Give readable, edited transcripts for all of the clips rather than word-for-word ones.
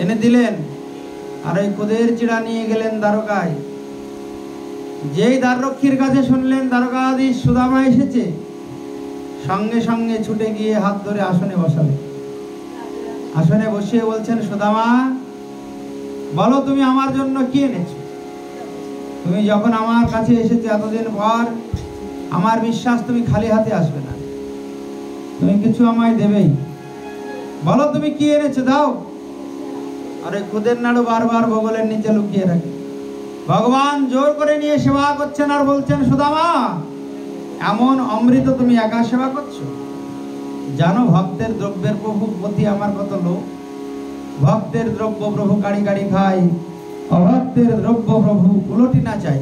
এনে দিলেন, আর ওই খুদের চিড়া নিয়ে গেলেন দ্বারকায়। যেই দ্বাররক্ষীর কাছে শুনলেন দ্বারকাধীশ সুদামা এসেছে, সঙ্গে সঙ্গে ছুটে গিয়ে হাত ধরে আসনে বসালেন। আসনে বসিয়ে বলছেন, সুদামা বলো তুমি আমার জন্য কি এনেছো? তুমি যখন আমার কাছে এসেছো এতদিন পর, আমার বিশ্বাস তুমি খালি হাতে আসবে না, তুমি কিছু আমায় দেবেই। বলো তুমি কি এনেছো, দাও। আর ওই খুদের নাড়ু বারবার বগলের নিচে লুকিয়ে রাখে। ভগবান জোর করে নিয়ে সেবা করছেন আর বলছেন, সুদামা এমন অমৃত তুমি একা সেবা করছো? জানো ভক্তের দ্রব্যের প্রতি আমার কত লোভ। ভক্তের দ্রব্য প্রভু কাড়ি কাড়ি খায়, অভক্তের দ্রব্য প্রভু উলটি না চাই।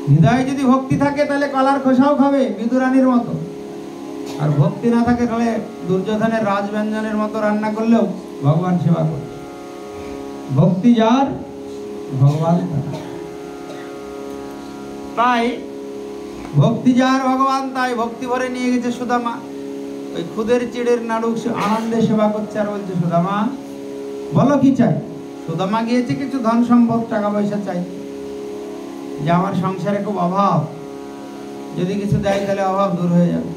হৃদয়ে যদি ভক্তি থাকে তাহলে কলার খোসাও খাবে বিদুরানীর মতো, আর ভক্তি না থাকে তাহলে দুর্যোধনের রাজব্যঞ্জনের মতো রান্না করলেও ভগবান সেবা করবে। ভক্তি যার ভগবান তাই, ভক্তি যার ভগবান তাই। ভক্তি ভরে নিয়ে গেছে সুদামা। ওই খুদের চিড়ের নাড়ু আনন্দে সেবা করছে আর বলছে, সুদামা বলো কি চাই? সুদামা গিয়েছে কিছু ধন সম্পদ টাকা পয়সা চাই, যে আমার সংসারে খুব অভাব, যদি কিছু দেয় তাহলে অভাব দূর হয়ে যাবে।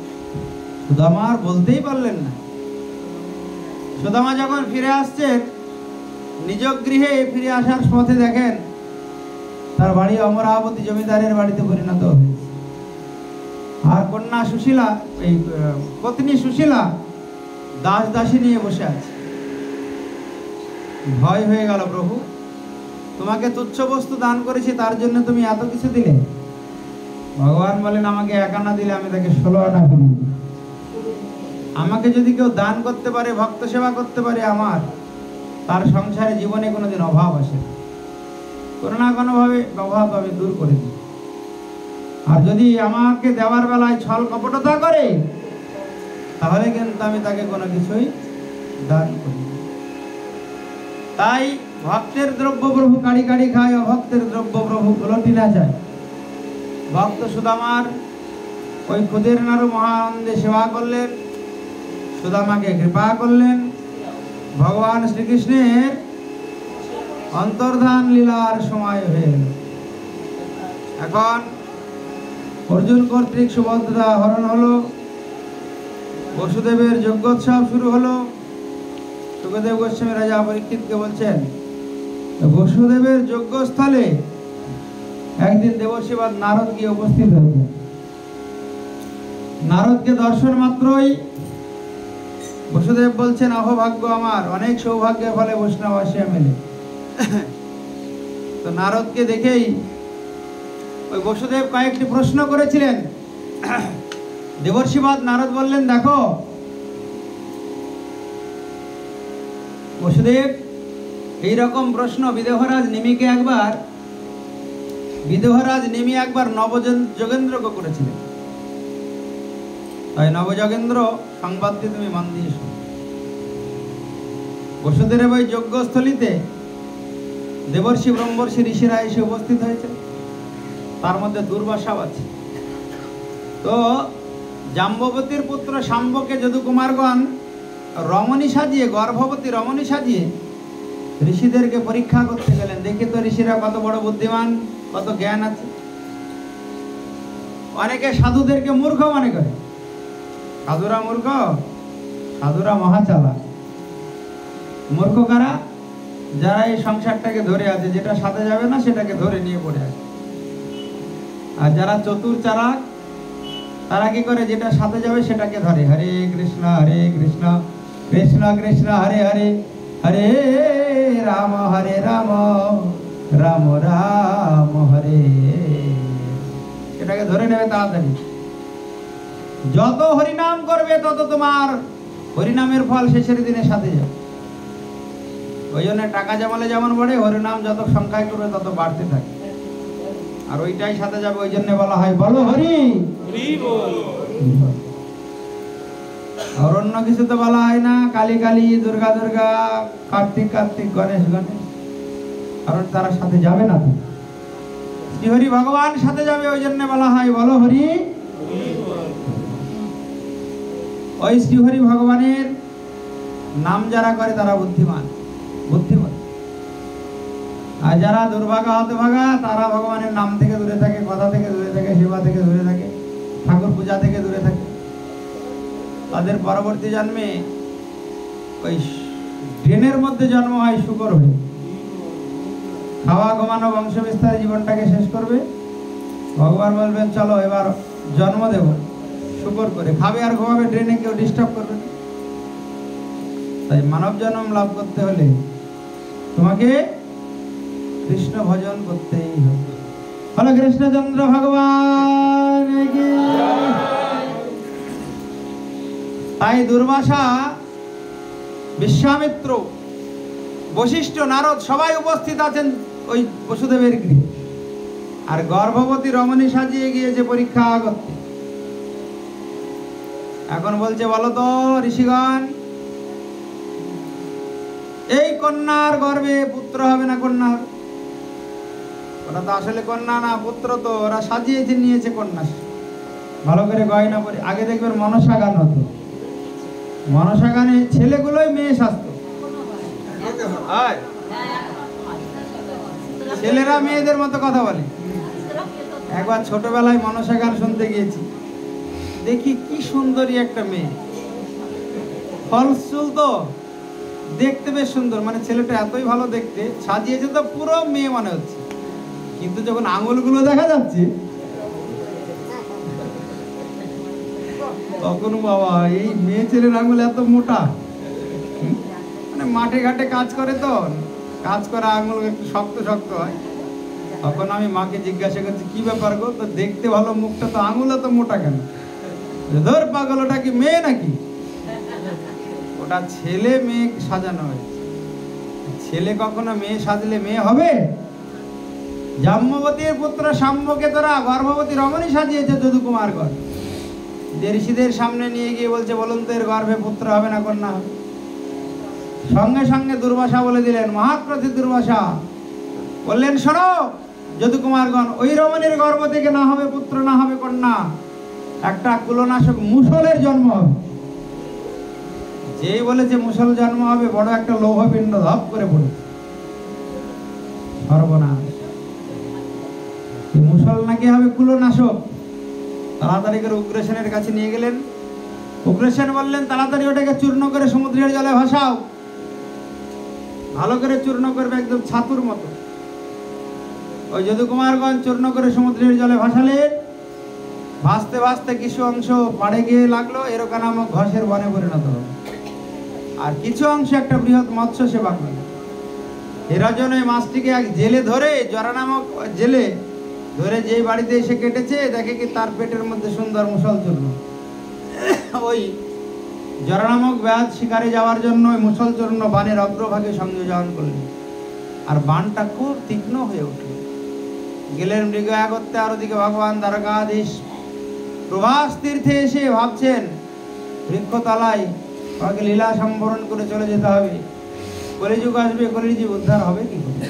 সুদামা আর বলতেই পারলেন না। সুদামা যখন ফিরে আসছেন নিজ গৃহে, ফিরে আসার পথে দেখেন তার বাড়ি অমরাবতী জমিদারের বাড়িতে পরিণত হয়েছে। আর কন্যা সুশীলা, এই পত্নী সুশীলা দাস দাসী নিয়ে বসে আছে। ভয় হয়ে গেল, প্রভু তোমাকে তুচ্ছ বস্তু দান করেছি, তার জন্য তুমি এত কিছু দিলে? ভগবান বলেন, আমাকে 1 আনা দিলে আমি তাকে 16 আনা ফিরিয়ে দিই। আমাকে যদি কেউ দান করতে পারে, ভক্ত সেবা করতে পারে আমার, তার সংসারে জীবনে কোনোদিন অভাব আসে না। কোনো না কোনোভাবে অভাব আমি দূর করে দিই। আর যদি আমাকে দেওয়ার বেলায় ছল কপটতা করে, তাহলে কিন্তু আমি তাকে কোনো কিছুই দান করি। তাই ভক্তের দ্রব্য প্রভু কাড়ি কাড়ি খায়, অভক্তের দ্রব্য প্রভু উলটি না যায়। ভক্ত সুদামার ওই খুদের নাড়ু মহানন্দে সেবা করলেন, সুদামাকে কৃপা করলেন। ভগবান শ্রীকৃষ্ণের অন্তর্ধান লীলার সময় হয়ে গেল। এখন অর্জুন কর্তৃক সুভদ্রা হরণ হলো, বসুদেবের যজ্ঞোৎসব শুরু হলো। সুখদেব গোস্বামী রাজা পরীক্ষিতকে বলছেন, বসুদেবের যজ্ঞস্থলে একদিন দেবর্ষিবাদ নারদ গিয়ে উপস্থিত হয়েছে। নারদকে দর্শন মাত্রই বসুদেব বলছেন, অহোভাগ্য আমার, অনেক সৌভাগ্যের ফলে বৈষ্ণব আসিয়া মেলে। তো নারদকে দেখেই ওই বসুদেব কয়েকটি প্রশ্ন করেছিলেন। দেবর্ষিবাদ নারদ বললেন, দেখো বসুদেব, এইরকম প্রশ্ন বিদেহরাজ নিমি একবার নবযোগেন্দ্রকে করেছিলেন। তাই নবযোগেন্দ্র সংবাদটি তুমি মন দিয়ে শোনো। বসুদেবের ওই যজ্ঞস্থলিতে দেবর্ষি ব্রহ্মর্ষি ঋষিরা এসে উপস্থিত হয়েছে, তার মধ্যে দুর্বাসাও আছে। তো জাম্ববতীর পুত্র শাম্বকে যদুকুমারগণ রমণী সাজিয়ে, গর্ভবতী রমণী সাজিয়ে ঋষিদেরকে পরীক্ষা করতে গেলেন। দেখি তো ঋষিরা কত বড় বুদ্ধিমান, কত জ্ঞান আছে। অনেকে সাধুদেরকে মূর্খ মনে করে। সাধুরা মূর্খ? সাধুরা মহাচালাক। মূর্খ কারা? যারা এই সংসারটাকে ধরে আছে, যেটা সাথে যাবে না সেটাকে ধরে নিয়ে পড়ে আছে। আর যারা চতুর চালাক, তারা কি করে? যেটা সাথে যাবে সেটাকে ধরে। হরে কৃষ্ণ কৃষ্ণ কৃষ্ণ হরে হরে, হরে রাম রাম রাম হরে, এটাকে ধরে নেবে তাড়াতাড়ি। যত হরিনাম করবে তত তোমার হরিনামের ফল শেষের দিনে সাথে যাবে। ওই জন্য টাকা জমালে যেমন বাড়ে, হরিনাম যত সংখ্যায় করবে তত বাড়তে থাকে, আর ওইটাই সাথে যাবে। ওই জন্য বলা হয়, বলো হরি বল। আর অন্য কিছু তো বলা হয় না, কালী কালী, দুর্গা দুর্গা, কার্তিক কার্তিক, গণেশ গণেশ, কারণ তারা সাথে যাবে না। তো শ্রীহরি ভগবান সাথে যাবে, ওই জন্য বলা হয় বলো হরি। ওই শ্রীহরি ভগবানের নাম যারা করে তারা বুদ্ধিমান। যারা দুর্ভাগা হতভাগা তারা ভগবানের নাম থেকে দূরে থাকে, কথা থেকে দূরে থাকে, সেবা থেকে দূরে থাকে, ঠাকুর পূজা থেকে দূরে থাকে, তাদের পরবর্তী জন্মে ওই ড্রেনের মধ্যে জন্ম হয় শুকর হয়ে। খাওয়া ঘুমানো বংশ বিস্তারে জীবনটাকে শেষ করবে। ভগবান বলবেন চলো এবার জন্ম দেব শুকর করে, খাবে আর ঘুমাবে, ড্রেনে কেউ ডিস্টার্ব করবে না। তাই মানব জন্ম লাভ করতে হলে তোমাকে কৃষ্ণ ভজন করতেই হবে। হলো কৃষ্ণচন্দ্র ভগবান কি। তাই দুর্বাসা, বিশ্বামিত্র, বশিষ্ঠ, নারদ সবাই উপস্থিত আছেন ওই বসুদেবের গৃহে। আর গর্ভবতী রমণী সাজিয়ে গিয়েছে পরীক্ষা করতে। এখন বলছে বলো তো ঋষিগণ, এই কন্যার গর্ভে পুত্র হবে না কন্যা হবে? ওরা তো আসলে কন্যা না, পুত্র তো ওরা সাজিয়েছে, নিয়েছে কন্যা। ভালো করে গয়না পরে আগে দেখবেন মনসা গান হতো, মনসা গানে ছেলেগুলোই মেয়ে সাজতো, ছেলেরা মেয়েদের মতো কথা বলে। একবার ছোটবেলায় মনসা গান শুনতে গিয়েছি, দেখি কি সুন্দরী একটা মেয়ে, ফলস চুল তো দেখতে বেশ সুন্দর, মানে ছেলেটা এতই ভালো দেখতে, সাজিয়েছে তো পুরো মেয়ে মনে হচ্ছে। কিন্তু যখন আঙুলগুলো দেখা যাচ্ছে তখন বাবা, এই মেয়ে ছেলের আঙুল এত মোটা, মানে মাঠে ঘাটে কাজ করে তো, কাজ করা আঙুল একটু শক্ত শক্ত হয়। তখন আমি মাকে জিজ্ঞাসা করছি কি ব্যাপার গো, তো দেখতে ভালো, মুখটা তো আঙুল এত মোটা কেন? ধর পাগল, ওটা কি মেয়ে নাকি? ওটা ছেলে মেয়ে সাজানো হয়েছে। ছেলে কখনো মেয়ে সাজলে মেয়ে হবে? জাম্ববতীর পুত্র শাম্বকে তোরা গর্ভবতী রমণী সাজিয়েছে যদুকুমার গণ। ঋষিদের সামনে নিয়ে গিয়ে বলছে বলুন তো এর গর্ভে পুত্র হবে না কন্যা হবে? সঙ্গে সঙ্গে দুর্বাসা বলে দিলেন, মহাক্রোধী দুর্বাসা বললেন শোনো যদুকুমারগণ, ওই রমণীর গর্ভ থেকে না হবে পুত্র, না হবে কন্যা, একটা কুলনাশক মুসলের জন্ম হবে। যেই বলেছে মুসল জন্ম হবে, বড় একটা লৌহপিণ্ড ধপ করে পড়েছে। সর্বনাশ, মুসল নাকি হবে কুলনাশক। তাড়াতাড়ি করে উগ্রসেনের কাছে নিয়ে গেলেন। উগ্রসেন বললেন তাড়াতাড়ি ওটাকে চূর্ণ করে সমুদ্রের জলে ভাসাও। ভালো করে চূর্ণ করবে, একদম ছাতুর মতো। ওই যদুকুমারগণ চূর্ণ করে সমুদ্রের জলে ভাসালেন। ভাসতে ভাসতে কিছু অংশ পাড়ে গিয়ে লাগলো, এরকা নামক ঘষের বনে পরিণত হল। আর কিছু অংশ একটা বৃহৎ মৎস্য সেবা করল। এরাজন ওই মাছটিকে এক জেলে ধরে, জরা নামক জেলে ধরে যেই বাড়িতে এসে কেটেছে, দেখে কি তার পেটের মধ্যে সুন্দর মুসল চূর্ণ। ওই জরা নামক ব্যাধ শিকারে যাওয়ার জন্য ওই মুসল চূর্ণ বানের অগ্রভাগে সংযোজন করলেন। আর বানটা খুব তীক্ষ্ণ হয়ে উঠল। গেলেন মৃগ আগত্যে, আর ওদিকে ভগবান দ্বারকাধীশ প্রভাস তীর্থে এসে ভাবছেন বৃক্ষতলায় আমাকে লীলা সম্বরণ করে চলে যেতে হবে। কলিযুগ আসবে, কলিযুগ উদ্ধার হবে কি করে?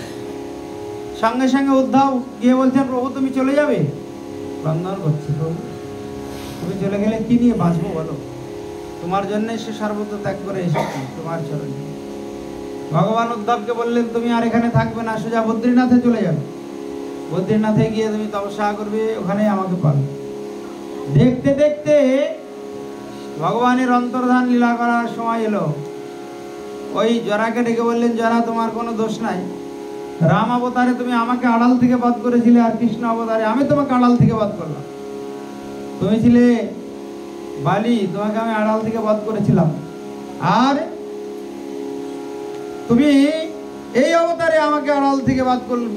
সঙ্গে সঙ্গে উদ্ধার গিয়ে বলছেন প্রভু তুমি চলে যাবে? বন্দন করছি প্রভু, তুমি চলে গেলে কি নিয়ে বাঁচবো বলো? তোমার জন্য সে সর্বত্র ত্যাগ করে এসেছি তোমার চরণে। ভগবান উদ্ধবকে বললেন তুমি আর এখানে থাকবে না, সোজা বদ্রীনাথে চলে যাবে। বদ্রীনাথে গিয়ে তুমি তপস্যা করবে, ওখানে আমাকে পাবে। দেখতে দেখতে ভগবানের অন্তর্ধান লীলা করার সময় এলো। ওই জরাকে ডেকে বললেন জরা তোমার কোনো দোষ নাই, রাম অবতারে তুমি আমাকে আড়াল থেকে বধ করেছিলে, আর কৃষ্ণ অবতারে আমি তোমাকে আড়াল থেকে বধ করলাম। তুমি ছিলে বালি, তোমাকে আমি আড়াল থেকে বধ করেছিলাম, আর তুমি এই অবতারে আমাকে আড়াল থেকে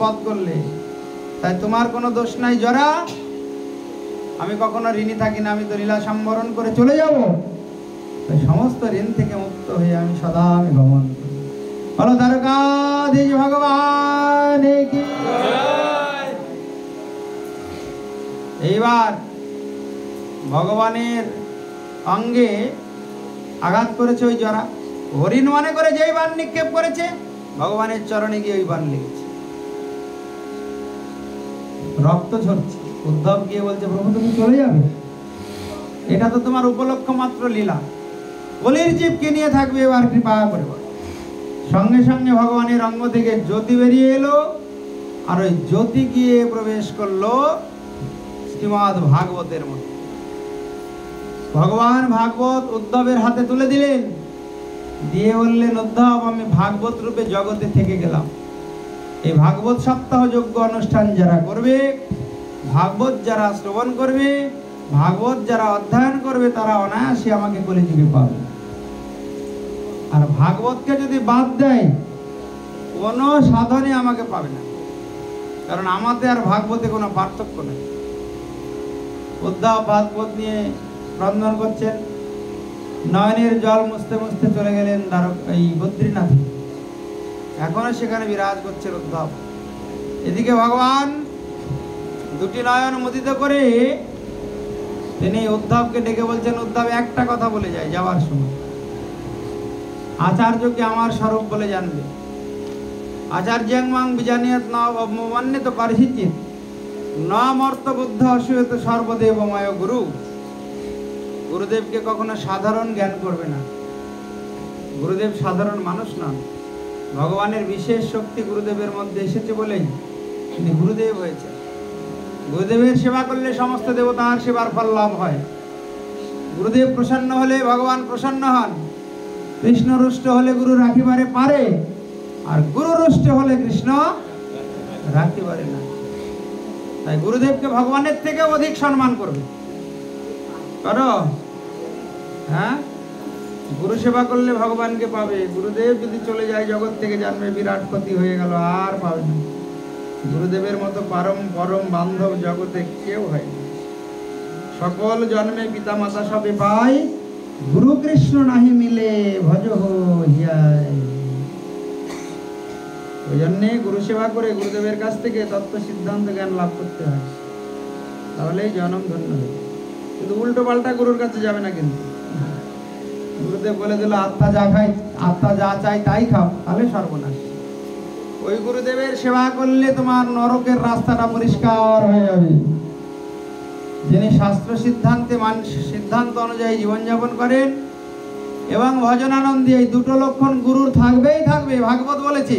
বধ করলে, তাই তোমার কোনো দোষ নাই জরা। আমি কখনো ঋণী থাকি না, আমি তো লীলা সম্বরণ করে চলে যাব। তাই সমস্ত ঋণ থেকে মুক্ত হয়ে আমি সদা আমি ভ্রমণ করি। বলো দ্বারকাধীশ ভগবান কি। এইবার ভগবানের অঙ্গে আঘাত করেছে ওই জরা। হরিণ মনে করে যেই বান নিক্ষেপ করেছে, ভগবানের চরণে গিয়ে ওই বান লেগেছে, রক্ত ঝরছে। উদ্ধব গিয়ে বলছে প্রভু তুমি চলে যাবে? এটা তো তোমার উপলক্ষ মাত্র লীলা, বলির জীবকে নিয়ে থাকবে, এবার কৃপা করে। সঙ্গে সঙ্গে ভগবানের অঙ্গ থেকে জ্যোতি বেরিয়ে এলো, আর ওই জ্যোতি গিয়ে প্রবেশ করলো শ্রীমদ্ ভাগবতের মধ্যে। ভগবান ভাগবত উদ্ধবের হাতে তুলে দিলেন, দিয়ে বললেন, উদ্ধব, আমি ভাগবত রূপে জগতে থেকে গেলাম। এই ভাগবত সপ্তাহ যজ্ঞ অনুষ্ঠান যারা করবে, ভাগবত যারা শ্রবণ করবে, ভাগবত যারা অধ্যয়ন করবে, তারা অনায়াসে আমাকে কলিযুগে পাবে। আর ভাগবতকে যদি বাদ দেয়, কোনো সাধনে আমাকে পাবে না, কারণ আমাদের আর ভাগবতে কোনো পার্থক্য নেই। উদ্ধব ভাগবত নিয়ে রন্ধন করছেন, নয়নের জল মুছতে মুছতে চলে গেলেন এই বদ্রীনাথে। এখনো সেখানে বিরাজ করছে উদ্ধব। এদিকে ভগবান দুটি নয়ন মুদিত করে তিনি উদ্ধবকে ডেকে বলছেন, উদ্ধব, একটা কথা বলে যায় যাওয়ার সময়, আচার্যকে আমার স্বরূপ বলে জানবে। আচার্যং মাং বিজানিয়াত ন অবমান্বিত কার্হিচিত ন মর্ত বুদ্ধ অসুয়ত সর্বদেবময় গুরু। গুরুদেবকে কখনো সাধারণ জ্ঞান করবে না। গুরুদেব সাধারণ মানুষ নন, ভগবানের বিশেষ শক্তি গুরুদেবের মধ্যে এসেছে বলেই তিনি গুরুদেব হয়েছে। গুরুদেবের সেবা করলে সমস্ত দেবতার সেবার ফল লাভ হয়। গুরুদেব প্রসন্ন হলে ভগবান প্রসন্ন হন। কৃষ্ণ রুষ্ট হলে গুরু রাখিবারে পারে, আর গুরু রুষ্ট হলে কৃষ্ণ রাখিবারে না। তাই গুরুদেবকে ভগবানের থেকে অধিক সম্মান করবে। করো, হ্যাঁ, গুরু সেবা করলে ভগবানকে পাবে। গুরুদেব যদি চলে যায় জগৎ থেকে, জানবে বিরাট ক্ষতি হয়ে গেল, আর পাবে না। গুরুদেবের মতো পরম পরম বান্ধব জগতে কেউ হয় না। সকল জন্মে পিতা মাতা সবে পাই, গুরু কৃষ্ণ নাহি মিলে ভজ হিয়ায়। ওই জন্যে গুরু সেবা করে গুরুদেবের কাছ থেকে তত্ত্ব সিদ্ধান্ত জ্ঞান লাভ করতে হয়, তাহলেই জনম ধন্য হবে। কিন্তু উল্টো পাল্টা গুরুর কাছে যাবে না। কিন্তু গুরুদেব বলে দিল, আত্মা যা খাই, আত্মা যা চাই তাই খাও, তাহলে সর্বনাশ। ওই গুরুদেবের সেবা করলে তোমার নরকের রাস্তাটা পরিষ্কার হয়ে যাবে। যিনি শাস্ত্র সিদ্ধান্ত অনুযায়ী জীবনযাপন করেন এবং ভজনানন্দী, এই দুটো লক্ষণ গুরুর থাকবেই থাকবে। ভাগবত বলেছে,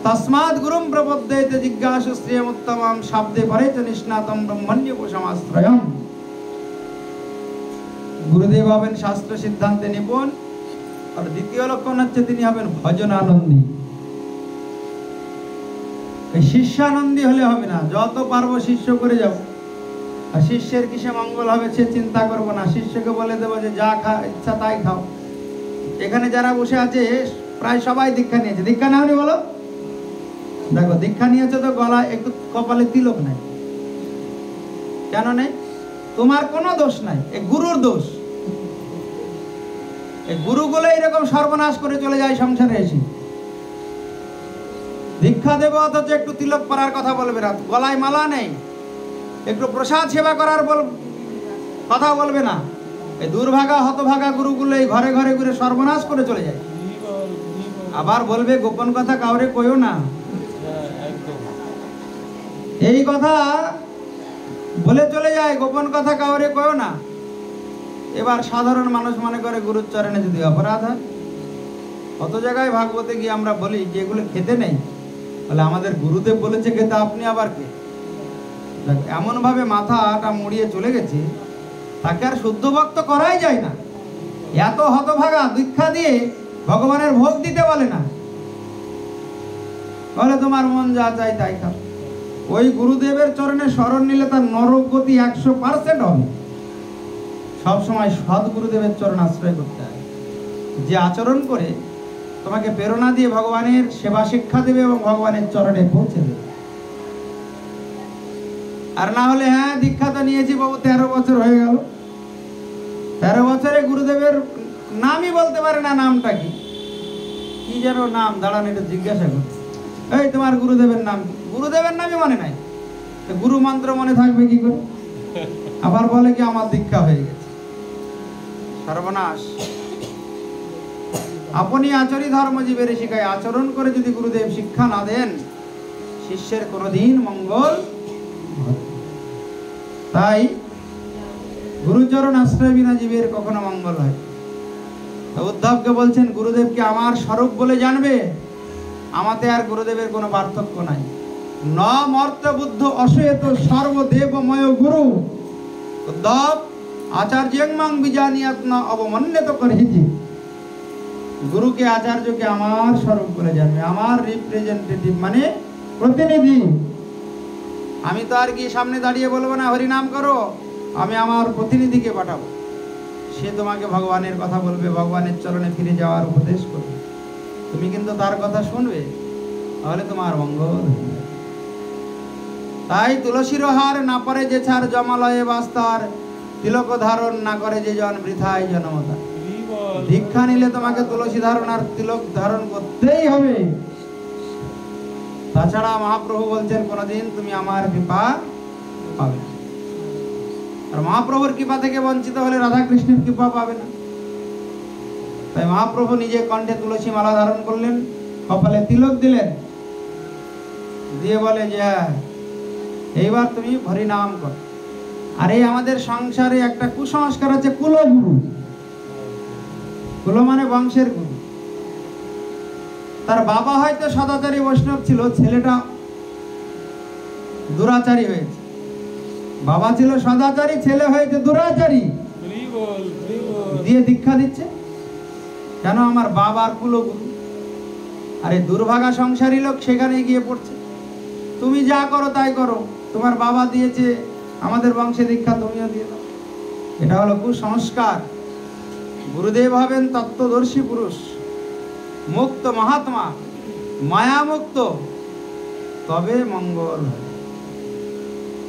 তস্মাৎ গুরুম প্রপদ্যেতে জিজ্ঞাসু শ্রিয়ম উত্তমম শব্দে পরেচ নিষ্ণাতম ব্রহ্মণ্যোপসমাশ্রয়ম। গুরুদেব হবেন শাস্ত্র সিদ্ধান্তে নিপুণ, আর দ্বিতীয় লক্ষণ হচ্ছে তিনি হবেন ভজনানন্দী। এই শিষ্যানন্দী হলে হবে না। যত পারবো শিষ্য করে যাব, আর শিষ্যের কিসে মঙ্গল হবে সে চিন্তা করবো না। শিষ্যকে বলে দেবো যে যা ইচ্ছা তাই খাও। এখানে যারা বসে আছে প্রায় সবাই দীক্ষা নিয়েছে। দীক্ষা নাওনি বলো? দেখো, দীক্ষা নিয়েছে তো গলায় একটু কপালে তিলক নাই। কেন নেই? তোমার কোনো দোষ নাই, এ গুরুর দোষ। এই গুরুগুলো এরকম সর্বনাশ করে চলে যায় সংসারে এসে। দীক্ষা দেব অথচ একটু তিলক পরার কথা বলবে না, গলায় মালা নেই, একটু প্রসাদ সেবা করার কথা বলবে না। এই দুর্ভাগা হতভাগা গুরুগুলো এই ঘরে ঘরে ঘুরে সর্বনাশ করে চলে যায়। আবার বলবে গোপন কথা কাউরে কইও না, এই কথা বলে চলে যায়, গোপন কথা কাউরে কইও না। এবার সাধারণ মানুষ মনে করে গুরুর চরণে যদি অপরাধ হয়। কত জায়গায় ভাগবতে গিয়ে আমরা বলি যে এগুলো খেতে নেই, বলে আমাদের গুরুদেব বলেছে খেতে, আপনি আবার কে? এমন ভাবে মাথাটা মুড়িয়ে চলে গেছে, তাকে আর শুদ্ধ ভক্ত করাই যায় না। এত হতভাগা, দীক্ষা দিয়ে ভগবানের ভোগ দিতে বলে না, বলে তোমার মন যা চাই তাই খাও। ওই গুরুদেবের চরণে শরণ নিলে তার নরক গতি 100% হবে। সবসময় সৎ গুরুদেবের চরণ আশ্রয় করতে হয়, যে আচরণ করে তোমাকে প্রেরণা দিয়ে ভগবানের সেবা শিক্ষা দেবে এবং ভগবানের চরণে পৌঁছে দেবে। আর না হলে, হ্যাঁ দীক্ষা তো নিয়েছি বাবু, 13 বছর হয়ে গেল, 13 বছরে গুরুদেবের নামই বলতে পারে না। নামটা কি? কি যেন নাম, দাঁড়ান এটা জিজ্ঞাসা করি। এই তোমার গুরুদেবের নাম কি? গুরুদেবের নামই মনে নাই, গুরু মন্ত্র মনে থাকবে কি করে? আবার বলে কি আমার দীক্ষা হয়ে গেছে। সর্বনাশ। আপনি আচরি ধর্ম জীবের শিখায়। আচরণ করে যদি গুরুদেব শিক্ষা না দেন, শিষ্যের কোনোদিন মঙ্গল। তাই গুরুচরণ আশ্রয় বিনা জীবের কখনো মঙ্গল হয়। উদ্ধবকে বলছেন, গুরুদেবকে আমার স্বরূপ বলে জানবে, আমাতে আর গুরুদেবের কোনো পার্থক্য নাই। ন মর্ত বুদ্ধ অশ্বেত সর্বদেবময় গুরু দব আচার্যং বিজানিয়াত ন অবমান্যত করহিজি। গুরুকে আচার্যকে আমার স্বরূপ করে জানবে, আমার রিপ্রেজেন্টেটিভ মানে প্রতিনিধি। আমি তো আর কি সামনে দাঁড়িয়ে বলবো না হরি নাম করো, আমি আমার প্রতিনিধিকে পাঠাবো, সে তোমাকে ভগবানের কথা বলবে, ভগবানের চরণে ফিরে যাওয়ার উপদেশ করবে। তুমি কিন্তু তার কথা শুনবে, তাহলে তোমার মঙ্গল হবে। তাই তুলসীর হার না পরে যে ছাড় জমালয়ে বাস্তার, তিলক ধারণ না করে যে জন বৃথায় জনমতা। দীক্ষা নিলে তোমাকে তুলসী ধারণ আর তিলক ধারণ করতেই হবে। তাছাড়া মহাপ্রভু বলছেন কোনদিন তুমি আমার কৃপা পাবে না। আর মহাপ্রভুর কৃপা থেকে বঞ্চিত হলে রাধা কৃষ্ণের কৃপা পাবে না। তাই মহাপ্রভু নিজে কণ্ঠে তুলসী মালা ধারণ করলেন, কপালে তিলক দিলেন, দিয়ে বলে যে এইবার তুমি হরি নাম কর। আর এই আমাদের সংসারে একটা কুসংস্কার আছে, কুলগুরু। কুল মানে বংশের গুরু। তার বাবা হয়তো সদাচারী বৈষ্ণব ছিল, ছেলেটা দুরাচারী হয়েছে। বাবা ছিল সদাচারী, ছেলে হয়েছে দুরাচারী, দিয়ে দীক্ষা দিচ্ছে কেন? আমার বাবার কুলগুরু। আরে দুর্ভাগা সংসারী লোক সেখানে গিয়ে পড়ছে, তুমি যা করো তাই করো, তোমার বাবা দিয়েছে আমাদের বংশে দীক্ষা, তুমিও দিয়ে দাও। এটা হলো কুসংস্কার। গুরুদেব হবেন তত্ত্বদর্শী পুরুষ, মুক্ত মহাত্মা, মায়ামুক্ত, তবে মঙ্গল হয়।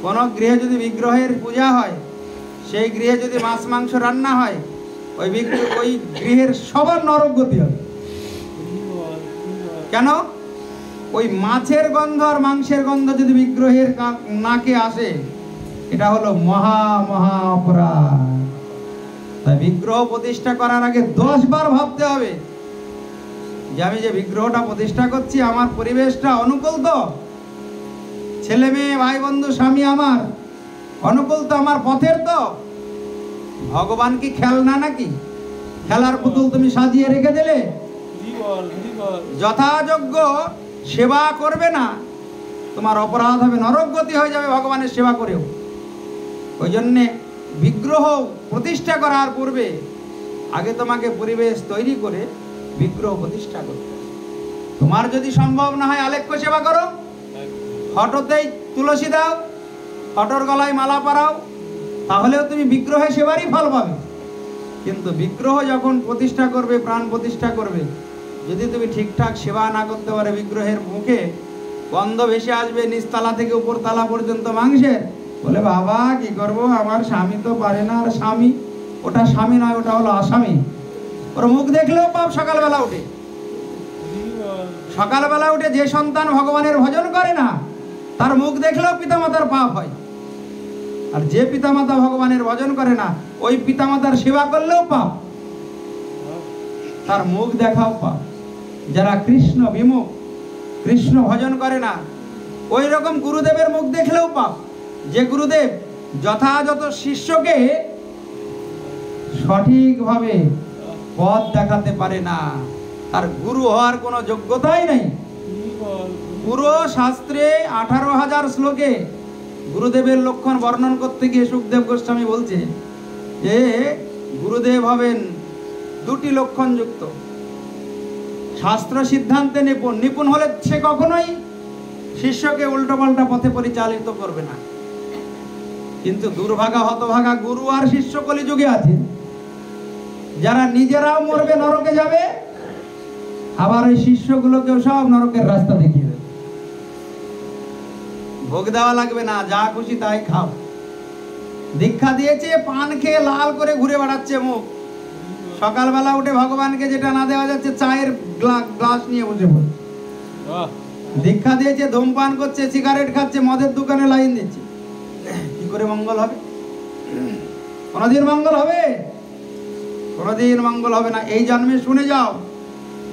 কোন গৃহে যদি বিগ্রহের পূজা হয়, সেই গৃহে যদি মাছ মাংস রান্না হয়, ওই গৃহের সবার নরক গতি হবে। কেন? ওই মাছের গন্ধ আর মাংসের গন্ধ যদি বিগ্রহের নাকে আসে, এটা হলো মহা মহা অপরাধ। তাই বিগ্রহ প্রতিষ্ঠা করার আগে 10 বার ভাবতে হবে যে আমি যে বিগ্রহটা প্রতিষ্ঠা করছি, আমার পরিবেশটা অনুকূল তো, ছেলে মেয়ে ভাই বন্ধু স্বামী আমার অনুকূল তো, আমার পথের তো। ভগবান কি খেলনা নাকি? খেলার পুতুল তুমি সাজিয়ে রেখে দিলে, যথাযোগ্য সেবা করবে না, তোমার অপরাধ হবে, নরক গতি হয়ে যাবে ভগবানের সেবা করেও। ওই জন্যে বিগ্রহ প্রতিষ্ঠা করার পূর্বে আগে তোমাকে পরিবেশ তৈরি করে বিগ্রহ প্রতিষ্ঠা করতে হবে। তোমার যদি সম্ভব না হয় আলেখ্য সেবা করো, ফটোতেই তুলসী দাও, ফটোর গলায় মালা পরাও, তাহলেও তুমি বিগ্রহে সেবারই ফল পাবে। কিন্তু বিগ্রহ যখন প্রতিষ্ঠা করবে, প্রাণ প্রতিষ্ঠা করবে, যদি তুমি ঠিকঠাক সেবা না করতে পারে, বিগ্রহের মুখে গন্ধ ভেসে আসবে নিচতলা থেকে উপর তলা পর্যন্ত মাংসের, বলে বাবা কি করব, আমার স্বামী তো পারে না। আর স্বামী, ওটা স্বামী নয়, ওটা হলো আসামি। ওর মুখ দেখলেও পাপ। সকালবেলা উঠে যে সন্তান ভগবানের ভজন করে না, তার মুখ দেখলেও পিতামাতার পাপ হয়। আর যে পিতামাতা ভগবানের ভজন করে না, ওই পিতামাতার সেবা করলেও পাপ, তার মুখ দেখাও পাপ। যারা কৃষ্ণ বিমুখ, কৃষ্ণ ভজন করে না, ওই রকম গুরুদেবের মুখ দেখলেও পাপ। যে গুরুদেব যথাযথ শিষ্যকে সঠিকভাবে পথ দেখাতে পারে না, তার গুরু হওয়ার কোনো যোগ্যতাই নেই। পুরো শাস্ত্রে 18,000 শ্লোকে গুরুদেবের লক্ষণ বর্ণন করতে গিয়ে সুখদেব গোস্বামী বলছে যে গুরুদেব হবেন 2টি লক্ষণ যুক্ত। শাস্ত্র সিদ্ধান্তে নিপুণ। নিপুণ হলে সে কখনোই শিষ্যকে উল্টোপাল্টা পথে পরিচালিত করবে না। কিন্তু দুর্ভাগা হতভাগা গুরু আর শিষ্য কলিযুগে আছে, যারা নিজেরাও মরবে, নরকে যাবে, আবার ওই শিষ্যগুলোকেও সব নরকের রাস্তা দেখিয়ে দেবে। ভোগ দেওয়া লাগবে না, যা খুশি তাই খাও। দীক্ষা দিয়েছে, পান খেয়ে লাল করে ঘুরে বেড়াচ্ছে মুখ। সকালবেলা উঠে ভগবানকে যেটা না দেওয়া যাচ্ছে, চায়ের গ্লাস নিয়ে বসে পড়ছে। দীক্ষা দিয়েছে, ধূমপান করছে, সিগারেট খাচ্ছে, মদের দোকানে লাইন দিচ্ছে। কি করে মঙ্গল হবে? কোনদিন মঙ্গল হবে? কোনদিন মঙ্গল হবে না। এই জন্মে শুনে যাও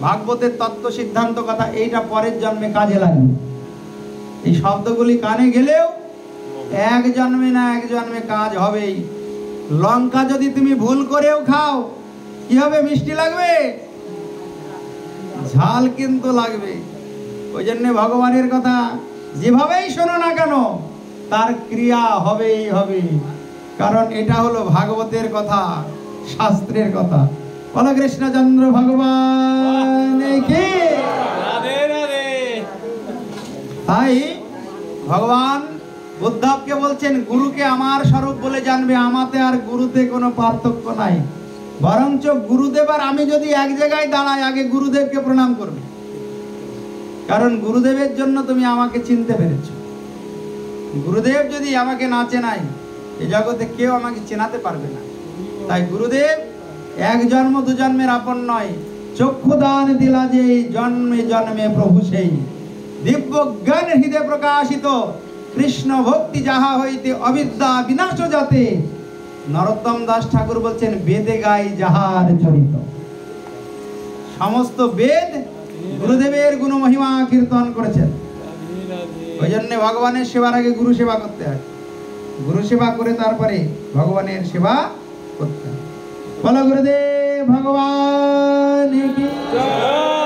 ভাগবতের তত্ত্ব সিদ্ধান্ত কথা, এইটা পরের জন্মে কাজে লাগবে। এই শব্দগুলি কানে গেলেও এক জন্মে না এক জন্মে কাজ হবেই। লঙ্কা যদি তুমি ভুল করেও খাও, কি হবে? মিষ্টি লাগবে, ঝাল কিন্তু লাগবে। ওই জন্য ভগবানের কথা যেভাবেই শোনো না কেন তার ক্রিয়া হবেই হবে, কারণ এটা হলো ভাগবতের কথা, শাস্ত্রের কথা। বলো কৃষ্ণচন্দ্র ভগবান কি। তাই ভগবান বুদ্ধকে বলছেন গুরুকে আমার স্বরূপ বলে জানবে, আমাতে আর গুরুতে কোনো পার্থক্য নাই। বরঞ্চ গুরুদেব আর আমি যদি এক জায়গায় দাঁড়াই, আগে গুরুদেবকে প্রণাম করবে, কারণ গুরুদেবের জন্য তুমি আমাকে চিনতে পেরেছো। গুরুদেব যদি আমাকে না চেনাই, এই জগতে কেউ আমাকে চেনাতে পারবে না। তাই গুরুদেব এক জন্ম দু জন্মের আপন নয়, চক্ষু দান দিলা যে জন্মে জন্মে প্রভু সেই, দিব্য জ্ঞান হৃদয় প্রকাশিত, কৃষ্ণ ভক্তি যাহা হইতে অবিদ্যা বিনাশ যাতে। নরোত্তম দাস ঠাকুর বলছেন বেদে গাই যাহার চরিত। সমস্ত বেদ গুরুদেবের গুণ মহিমা কীর্তন করেছেন। ওই জন্য ভগবানের সেবার আগে গুরু সেবা করতে হয়, গুরু সেবা করে তারপরে ভগবানের সেবা করতে হয়। বলো গুরুদেব ভগবান কি জয়।